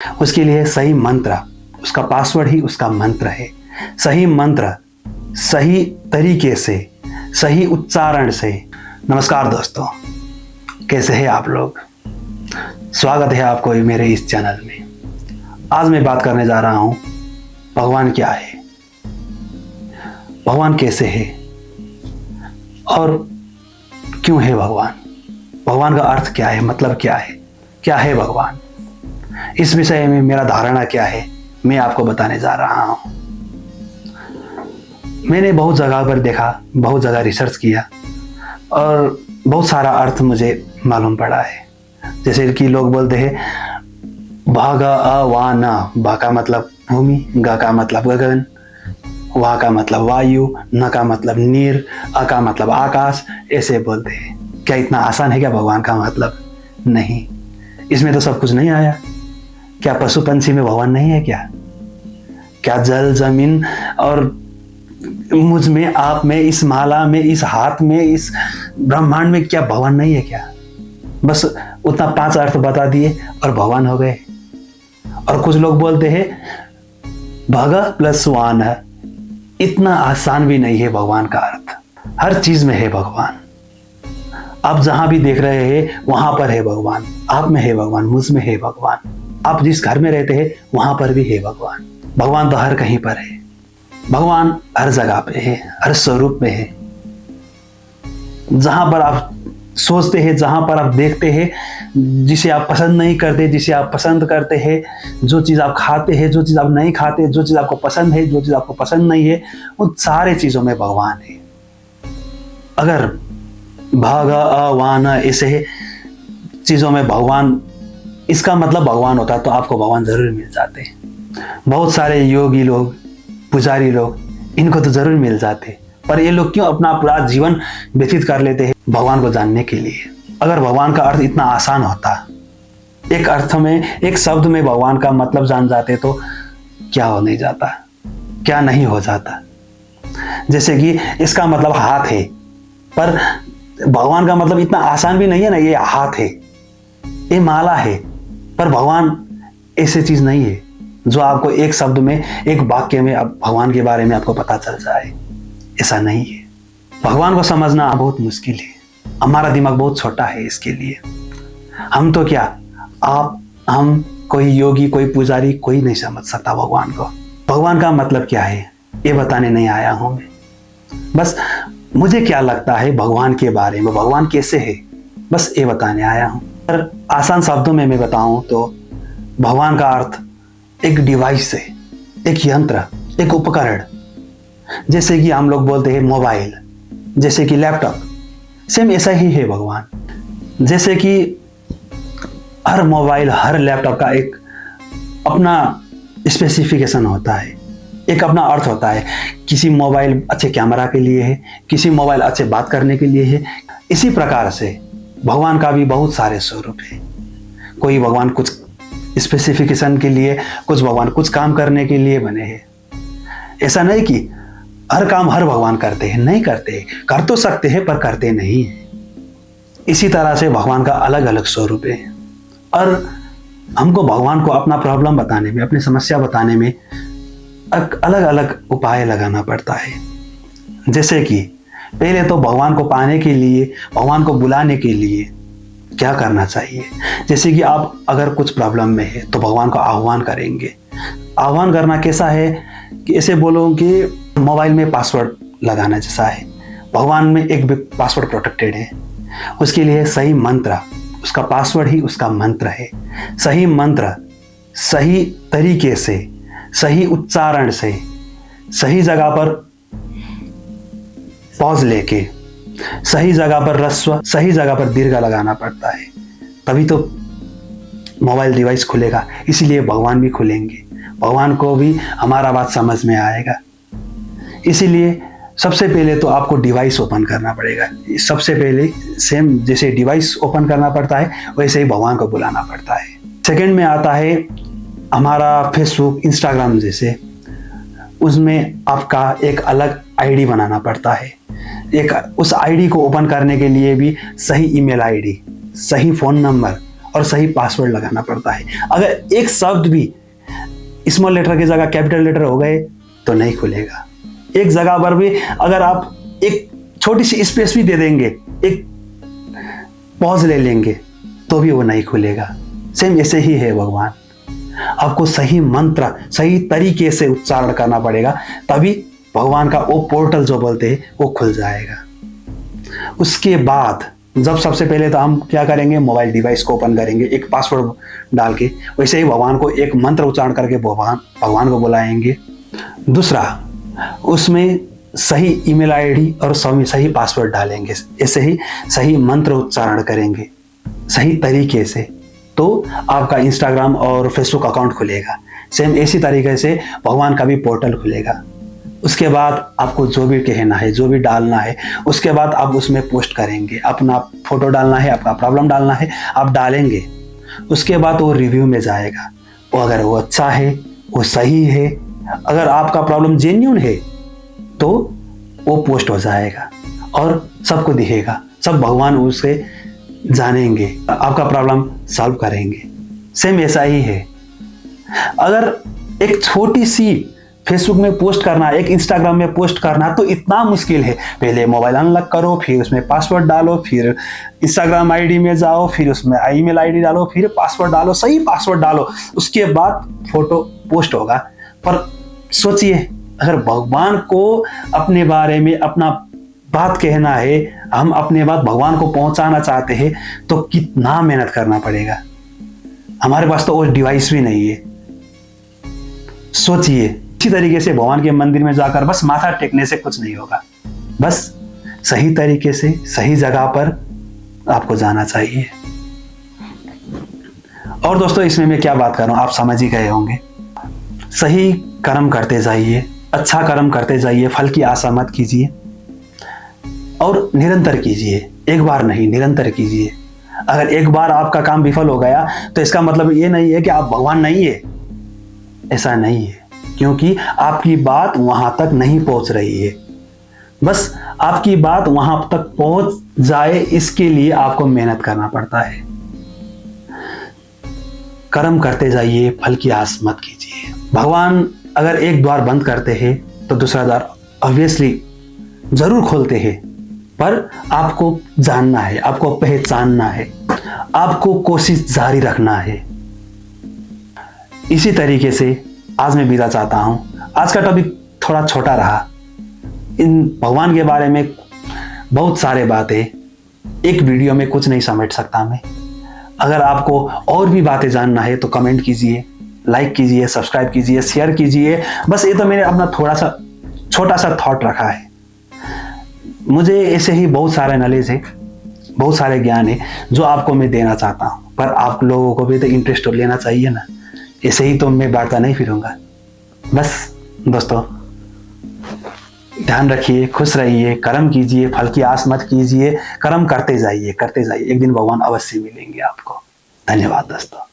उसके लिए सही मंत्र, उसका पासवर्ड ही उसका मंत्र है। सही मंत्र, सही तरीके से, सही उच्चारण से। नमस्कार दोस्तों, कैसे हैं आप लोग? स्वागत है आपको मेरे इस चैनल में। आज मैं बात करने जा रहा हूं, भगवान क्या है, भगवान कैसे है और क्यों है भगवान, भगवान का अर्थ क्या है, मतलब क्या है भगवान। इस विषय में मेरा धारणा क्या है, मैं आपको बताने जा रहा हूं। मैंने बहुत जगह पर देखा, बहुत जगह रिसर्च किया और बहुत सारा अर्थ मुझे मालूम पड़ा है। जैसे कि लोग बोलते हैं भग अ वा न, भा का मतलब भूमि, ग का मतलब गगन, वा का मतलब वायु, न का मतलब नीर, अ का मतलब आकाश, ऐसे बोलते हैं। क्या इतना आसान है क्या भगवान का मतलब? नहीं, इसमें तो सब कुछ नहीं आया। क्या पशु पंछी में भगवान नहीं है क्या? क्या जल जमीन और मुझ में, आप में, इस माला में, इस हाथ में, इस ब्रह्मांड में क्या भगवान नहीं है क्या? बस उतना 5 अर्थ बता दिए और भगवान हो गए। और कुछ लोग बोलते हैं भग प्लस वान है। इतना आसान भी नहीं है भगवान का अर्थ। हर चीज में है भगवान। आप जहां भी देख रहे हैं वहां पर है भगवान। आप में है भगवान, मुझ में है भगवान। आप जिस घर में रहते हैं वहां पर भी है भगवान। भगवान तो हर कहीं पर है। भगवान हर जगह पे है, हर स्वरूप में है। जहां पर आप सोचते हैं, जहां पर आप देखते हैं, जिसे आप पसंद नहीं करते, जिसे आप पसंद करते हैं, जो चीज आप खाते हैं, जो चीज आप नहीं खाते, जो चीज आपको पसंद है, जो चीज आपको पसंद नहीं है, उन सारे चीजों में भगवान है। अगर भाग अ वान ऐसे चीजों में भगवान, इसका मतलब भगवान होता तो आपको भगवान जरूर मिल जाते। बहुत सारे योगी लोग, पुजारी लोग, इनको तो जरूर मिल जाते, पर ये लोग क्यों अपना पूरा जीवन व्यतीत कर लेते हैं भगवान को जानने के लिए? अगर भगवान का अर्थ इतना आसान होता, एक अर्थ में, एक शब्द में भगवान का मतलब जान जाते, तो क्या हो नहीं जाता, क्या नहीं हो जाता। जैसे कि इसका मतलब हाथ है, पर भगवान का मतलब इतना आसान भी नहीं है ना। ये हाथ है, ये माला है, पर भगवान ऐसी चीज नहीं है जो आपको एक शब्द में, एक वाक्य में भगवान के बारे में आपको पता चल जाए। ऐसा नहीं है। भगवान को समझना बहुत मुश्किल है। हमारा दिमाग बहुत छोटा है इसके लिए। हम तो क्या, आप, हम, कोई योगी, कोई पुजारी, कोई नहीं समझ सकता भगवान को। भगवान का मतलब क्या है ये बताने नहीं आया हूं मैं। बस मुझे क्या लगता है भगवान के बारे में, भगवान कैसे है, बस ये बताने आया हूं। पर आसान शब्दों में मैं बताऊं तो भगवान का अर्थ एक डिवाइस है, एक यंत्र, एक उपकरण। जैसे कि हम लोग बोलते हैं मोबाइल, जैसे कि लैपटॉप, सेम ऐसा ही है भगवान। जैसे कि हर मोबाइल, हर लैपटॉप का एक अपना स्पेसिफिकेशन होता है, एक अपना अर्थ होता है। किसी मोबाइल अच्छे कैमरा के लिए है, किसी मोबाइल अच्छे बात करने के लिए है। इसी प्रकार से भगवान का भी बहुत सारे स्वरूप है। कोई भगवान कुछ स्पेसिफिकेशन के लिए, कुछ भगवान कुछ काम करने के लिए बने हैं। ऐसा नहीं कि हर काम हर भगवान करते हैं, नहीं करते। कर तो सकते हैं पर करते नहीं है। इसी तरह से भगवान का अलग अलग स्वरूप है और हमको भगवान को अपना प्रॉब्लम बताने में, अपनी समस्या बताने में अलग अलग उपाय लगाना पड़ता है। जैसे कि पहले तो भगवान को पाने के लिए, भगवान को बुलाने के लिए क्या करना चाहिए? जैसे कि आप अगर कुछ प्रॉब्लम में है तो भगवान को आह्वान करेंगे। आह्वान करना कैसा है कि ऐसे बोलो कि मोबाइल में पासवर्ड लगाना जैसा है। भगवान में एक पासवर्ड प्रोटेक्टेड है। उसके लिए सही मंत्र, उसका पासवर्ड ही उसका मंत्र है। सही मंत्र, सही तरीके से, सही उच्चारण से, सही जगह पर पॉज लेके, सही जगह पर ह्रस्व, सही जगह पर दीर्घ लगाना पड़ता है, तभी तो मोबाइल डिवाइस खुलेगा। इसीलिए भगवान भी खुलेंगे, भगवान को भी हमारा बात समझ में आएगा। इसीलिए सबसे पहले तो आपको डिवाइस ओपन करना पड़ेगा। सबसे पहले सेम जैसे डिवाइस ओपन करना पड़ता है, वैसे ही भगवान को बुलाना पड़ता है। सेकंड में आता है हमारा फेसबुक, इंस्टाग्राम जैसे, उसमें आपका एक अलग आईडी बनाना पड़ता है। उस आईडी को ओपन करने के लिए भी सही ईमेल आईडी, सही फ़ोन नंबर और सही पासवर्ड लगाना पड़ता है। अगर एक शब्द भी स्मॉल लेटर की जगह कैपिटल लेटर हो गए तो नहीं खुलेगा। एक जगह पर भी अगर आप एक छोटी सी स्पेस भी दे देंगे, एक पॉज ले लेंगे, तो भी वो नहीं खुलेगा। सेम ऐसे ही है भगवान। आपको सही मंत्र सही तरीके से उच्चारण करना पड़ेगा, तभी भगवान का वो पोर्टल जो बोलते हैं वो खुल जाएगा। उसके बाद जब सबसे पहले तो हम क्या करेंगे, मोबाइल डिवाइस को ओपन करेंगे एक पासवर्ड डाल के, वैसे ही भगवान को एक मंत्र उच्चारण करके भगवान को बुलाएंगे। दूसरा, उसमें सही ईमेल आईडी और सही पासवर्ड डालेंगे, ऐसे ही सही मंत्र उच्चारण करेंगे सही तरीके से, तो आपका इंस्टाग्राम और फेसबुक अकाउंट खुलेगा। सेम इसी तरीके से भगवान का भी पोर्टल खुलेगा। उसके बाद आपको जो भी कहना है, जो भी डालना है, उसके बाद आप उसमें पोस्ट करेंगे। अपना फोटो डालना है, अपना प्रॉब्लम डालना है, आप डालेंगे। उसके बाद वो रिव्यू में जाएगा। वो अगर वो अच्छा है, वो सही है, अगर आपका प्रॉब्लम जेन्युइन है तो वो पोस्ट हो जाएगा और सबको दिखेगा। सब भगवान उसे जानेंगे, आपका प्रॉब्लम सॉल्व करेंगे। सेम ऐसा ही है। अगर एक छोटी सी फेसबुक में पोस्ट करना, एक इंस्टाग्राम में पोस्ट करना तो इतना मुश्किल है। पहले मोबाइल अनलॉक करो, फिर उसमें पासवर्ड डालो, फिर इंस्टाग्राम आईडी में जाओ, फिर उसमें ईमेल आईडी डालो, फिर पासवर्ड डालो, सही पासवर्ड डालो, उसके बाद फोटो पोस्ट होगा। पर सोचिए, अगर भगवान को अपने बारे में अपना बात कहना है, हम अपने बात भगवान को पहुंचाना चाहते हैं, तो कितना मेहनत करना पड़ेगा। हमारे पास तो वो डिवाइस भी नहीं है। सोचिए, इसी तरीके से भगवान के मंदिर में जाकर बस माथा टेकने से कुछ नहीं होगा। बस सही तरीके से सही जगह पर आपको जाना चाहिए। और दोस्तों, इसमें मैं क्या बात कर रहा हूं आप समझ ही गए होंगे। सही कर्म करते जाइए, अच्छा कर्म करते जाइए, फल की आशा मत कीजिए और निरंतर कीजिए। एक बार नहीं, निरंतर कीजिए। अगर एक बार आपका काम विफल हो गया तो इसका मतलब ये नहीं है कि आप भगवान नहीं है, ऐसा नहीं है। क्योंकि आपकी बात वहां तक नहीं पहुंच रही है। बस आपकी बात वहां तक पहुंच जाए, इसके लिए आपको मेहनत करना पड़ता है। कर्म करते जाइए, फल की आस मत कीजिए। भगवान अगर एक द्वार बंद करते हैं तो दूसरा द्वार ऑब्वियसली जरूर खोलते हैं, पर आपको जानना है, आपको पहचानना है, आपको कोशिश जारी रखना है। इसी तरीके से आज मैं विदा चाहता हूं। आज का टॉपिक थोड़ा छोटा रहा। इन भगवान के बारे में बहुत सारे बातें एक वीडियो में कुछ नहीं समेट सकता मैं। अगर आपको और भी बातें जानना है तो कमेंट कीजिए, लाइक कीजिए, सब्सक्राइब कीजिए, शेयर कीजिए। बस ये तो मैंने अपना थोड़ा सा छोटा सा थॉट रखा है। मुझे ऐसे ही बहुत सारा नॉलेज है, बहुत सारे ज्ञान है जो आपको मैं देना चाहता हूँ, पर आप लोगों को भी तो इंटरेस्ट लेना चाहिए ना। ऐसे ही तो मैं बांटता नहीं फिरूंगा। बस दोस्तों, ध्यान रखिए, खुश रहिए, कर्म कीजिए, फल की आस मत कीजिए, कर्म करते जाइए, करते जाइए। एक दिन भगवान अवश्य मिलेंगे आपको। धन्यवाद दोस्तों।